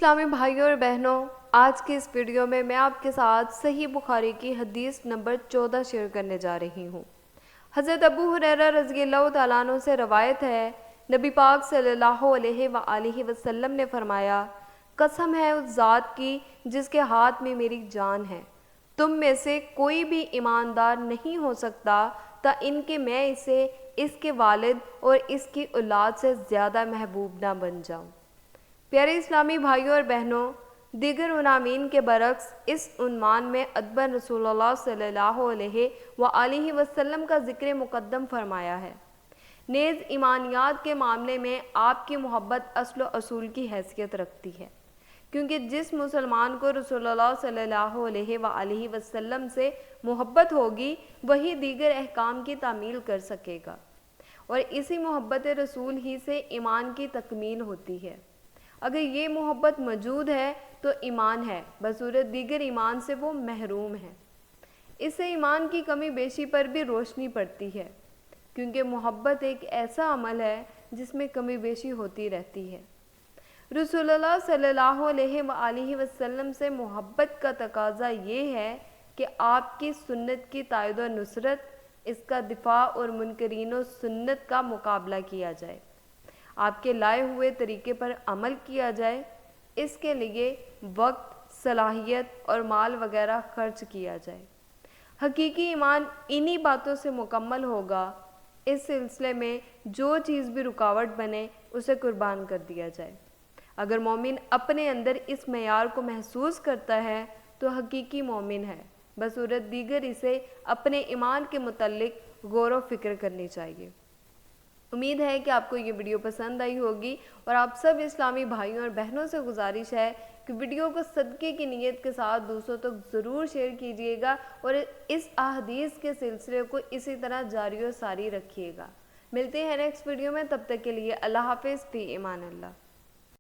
اسلامی بھائیوں اور بہنوں، آج کی اس ویڈیو میں آپ کے ساتھ صحیح بخاری کی حدیث نمبر 14 شیئر کرنے جا رہی ہوں۔ حضرت ابو ہریرہ رضی اللہ تعالیٰ عنہ سے روایت ہے، نبی پاک صلی اللہ علیہ وآلہ وسلم نے فرمایا، قسم ہے اس ذات کی جس کے ہاتھ میں میری جان ہے، تم میں سے کوئی بھی ایماندار نہیں ہو سکتا تا ان کہ میں اسے اس کے والد اور اس کی اولاد سے زیادہ محبوب نہ بن جاؤں۔ پیارے اسلامی بھائیوں اور بہنوں، دیگر عناوین کے برعکس اس عنوان میں ادباً رسول اللہ صلی اللہ علیہ وآلہ وسلم کا ذکر مقدم فرمایا ہے۔ نیز ایمانیات کے معاملے میں آپ کی محبت اصل و اصول کی حیثیت رکھتی ہے، کیونکہ جس مسلمان کو رسول اللہ صلی اللہ علیہ وآلہ وسلم سے محبت ہوگی وہی دیگر احکام کی تعمیل کر سکے گا، اور اسی محبت رسول ہی سے ایمان کی تکمیل ہوتی ہے۔ اگر یہ محبت موجود ہے تو ایمان ہے، بصورت دیگر ایمان سے وہ محروم ہے۔ اس سے ایمان کی کمی بیشی پر بھی روشنی پڑتی ہے، کیونکہ محبت ایک ایسا عمل ہے جس میں کمی بیشی ہوتی رہتی ہے۔ رسول اللہ صلی اللہ علیہ وآلہ وسلم سے محبت کا تقاضا یہ ہے کہ آپ کی سنت کی تائید و نصرت، اس کا دفاع اور منکرین و سنت کا مقابلہ کیا جائے، آپ کے لائے ہوئے طریقے پر عمل کیا جائے، اس کے لیے وقت، صلاحیت اور مال وغیرہ خرچ کیا جائے۔ حقیقی ایمان انہی باتوں سے مکمل ہوگا۔ اس سلسلے میں جو چیز بھی رکاوٹ بنے اسے قربان کر دیا جائے۔ اگر مومن اپنے اندر اس معیار کو محسوس کرتا ہے تو حقیقی مومن ہے، بصورت دیگر اسے اپنے ایمان کے متعلق غور و فکر کرنی چاہیے۔ امید ہے کہ آپ کو یہ ویڈیو پسند آئی ہوگی، اور آپ سب اسلامی بھائیوں اور بہنوں سے گزارش ہے کہ ویڈیو کو صدقے کی نیت کے ساتھ دوسروں تک ضرور شیئر کیجیے گا، اور اس احادیث کے سلسلے کو اسی طرح جاری و ساری رکھیے گا۔ ملتے ہیں نیکسٹ ویڈیو میں، تب تک کے لیے اللہ حافظ، فی امان اللہ۔